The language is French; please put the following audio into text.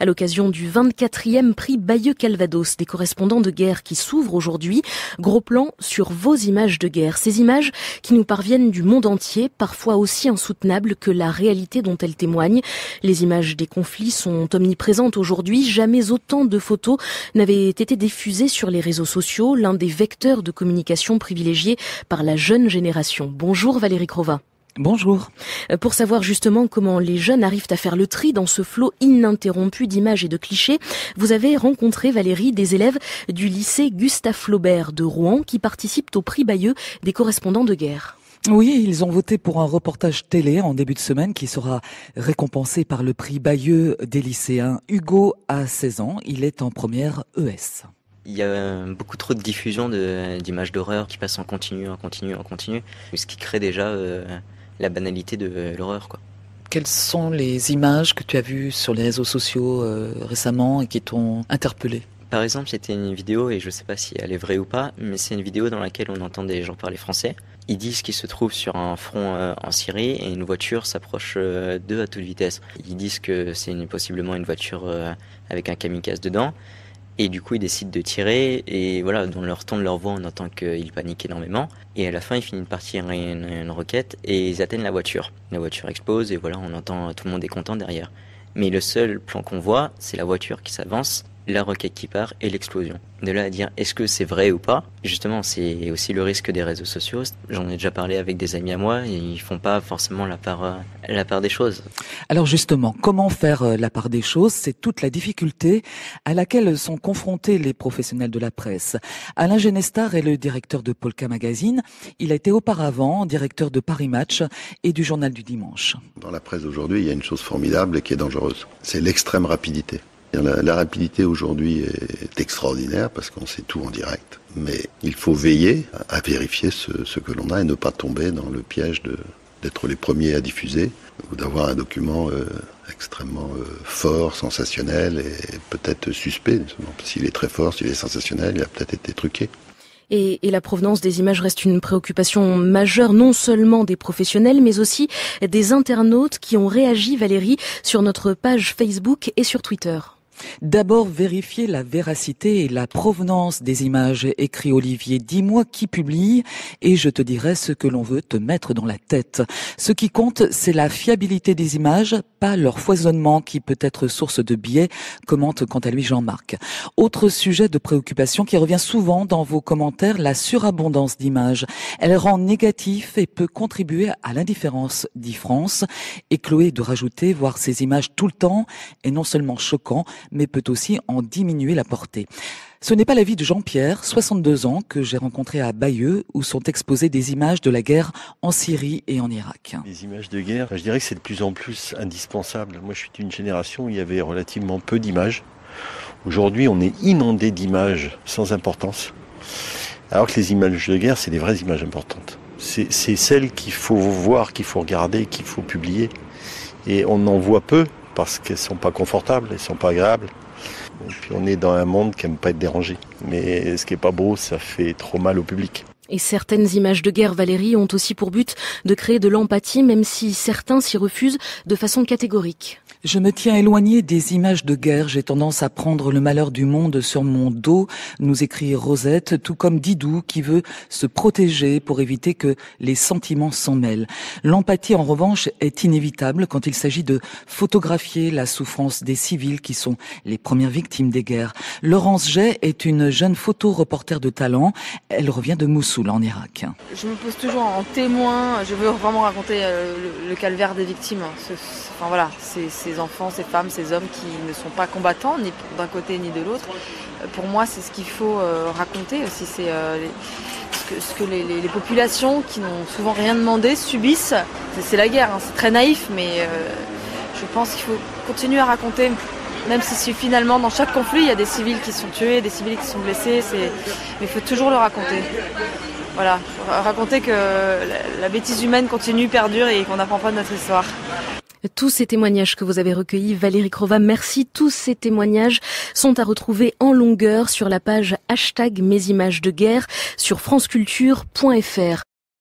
À l'occasion du 24e prix Bayeux-Calvados des correspondants de guerre qui s'ouvre aujourd'hui, gros plan sur vos images de guerre. Ces images qui nous parviennent du monde entier, parfois aussi insoutenables que la réalité dont elles témoignent. Les images des conflits sont omniprésentes aujourd'hui. Jamais autant de photos n'avaient été diffusées sur les réseaux sociaux, l'un des vecteurs de communication privilégiés par la jeune génération. Bonjour Valérie Crova. Bonjour. Pour savoir justement comment les jeunes arrivent à faire le tri dans ce flot ininterrompu d'images et de clichés, vous avez rencontré, Valérie, des élèves du lycée Gustave Flaubert de Rouen qui participent au prix Bayeux des correspondants de guerre. Oui, ils ont voté pour un reportage télé en début de semaine qui sera récompensé par le prix Bayeux des lycéens. Hugo a 16 ans, il est en première ES. Il y a beaucoup trop de diffusion d'images d'horreur qui passent en continu, ce qui crée déjà la banalité de l'horreur, quoi. Quelles sont les images que tu as vues sur les réseaux sociaux récemment et qui t'ont interpellé ? Par exemple, c'était une vidéo, et je ne sais pas si elle est vraie ou pas, mais c'est une vidéo dans laquelle on entend des gens parler français. Ils disent qu'ils se trouvent sur un front en Syrie et une voiture s'approche d'eux à toute vitesse. Ils disent que c'est possiblement une voiture avec un kamikaze dedans. Et du coup, ils décident de tirer, et voilà, dans leur ton de leur voix, on entend qu'ils paniquent énormément. Et à la fin, ils finissent par tirer une roquette, et ils atteignent la voiture. La voiture explose, et voilà, on entend, tout le monde est content derrière. Mais le seul plan qu'on voit, c'est la voiture qui s'avance, la roquette qui part, et l'explosion. De là à dire, est-ce que c'est vrai ou pas? Justement, c'est aussi le risque des réseaux sociaux. J'en ai déjà parlé avec des amis à moi, et ils font pas forcément la part des choses. Alors justement, comment faire la part des choses? C'est toute la difficulté à laquelle sont confrontés les professionnels de la presse. Alain Genestar est le directeur de Polka Magazine. Il a été auparavant directeur de Paris Match et du Journal du Dimanche. Dans la presse d'aujourd'hui, il y a une chose formidable et qui est dangereuse. C'est l'extrême rapidité. La rapidité aujourd'hui est extraordinaire parce qu'on sait tout en direct. Mais il faut veiller à vérifier ce que l'on a et ne pas tomber dans le piège d'être les premiers à diffuser ou d'avoir un document extrêmement fort, sensationnel et peut-être suspect. S'il est très fort, s'il est sensationnel, il a peut-être été truqué. Et la provenance des images reste une préoccupation majeure, non seulement des professionnels, mais aussi des internautes qui ont réagi, Valérie, sur notre page Facebook et sur Twitter. D'abord, vérifier la véracité et la provenance des images, écrit Olivier. Dis-moi qui publie et je te dirai ce que l'on veut te mettre dans la tête. Ce qui compte, c'est la fiabilité des images, pas leur foisonnement qui peut être source de biais, commente quant à lui Jean-Marc. Autre sujet de préoccupation qui revient souvent dans vos commentaires, la surabondance d'images. Elle rend négatif et peut contribuer à l'indifférence, dit France. Et Chloé de rajouter, voir ces images tout le temps est non seulement choquant, mais peut aussi en diminuer la portée. Ce n'est pas l'avis de Jean-Pierre, 62 ans, que j'ai rencontré à Bayeux, où sont exposées des images de la guerre en Syrie et en Irak. Les images de guerre, je dirais que c'est de plus en plus indispensable. Moi, je suis d'une génération où il y avait relativement peu d'images. Aujourd'hui, on est inondé d'images sans importance. Alors que les images de guerre, c'est des vraies images importantes. C'est celles qu'il faut voir, qu'il faut regarder, qu'il faut publier. Et on en voit peu, parce qu'elles sont pas confortables, elles sont pas agréables. Et puis on est dans un monde qui aime pas être dérangé. Mais ce qui est pas beau, ça fait trop mal au public. Et certaines images de guerre, Valérie, ont aussi pour but de créer de l'empathie, même si certains s'y refusent de façon catégorique. Je me tiens éloigné des images de guerre. J'ai tendance à prendre le malheur du monde sur mon dos, nous écrit Rosette, tout comme Didou qui veut se protéger pour éviter que les sentiments s'en mêlent. L'empathie, en revanche, est inévitable quand il s'agit de photographier la souffrance des civils qui sont les premières victimes des guerres. Laurence Jay est une jeune photo-reporter de talent. Elle revient de Mossoul, en Irak. Je me pose toujours en témoin. Je veux vraiment raconter le calvaire des victimes. Enfin voilà, ces enfants, ces femmes, ces hommes qui ne sont pas combattants, ni d'un côté ni de l'autre. Pour moi, c'est ce qu'il faut raconter aussi. C'est ce que les populations qui n'ont souvent rien demandé subissent. C'est la guerre, hein. C'est très naïf, mais je pense qu'il faut continuer à raconter. Même si finalement, dans chaque conflit, il y a des civils qui sont tués, des civils qui sont blessés. Mais il faut toujours le raconter. Voilà, raconter que la bêtise humaine continue, perdure et qu'on n'apprend pas de notre histoire. Tous ces témoignages que vous avez recueillis, Valérie Crova, merci. Tous ces témoignages sont à retrouver en longueur sur la page #mesimagesdeguerre sur franceculture.fr.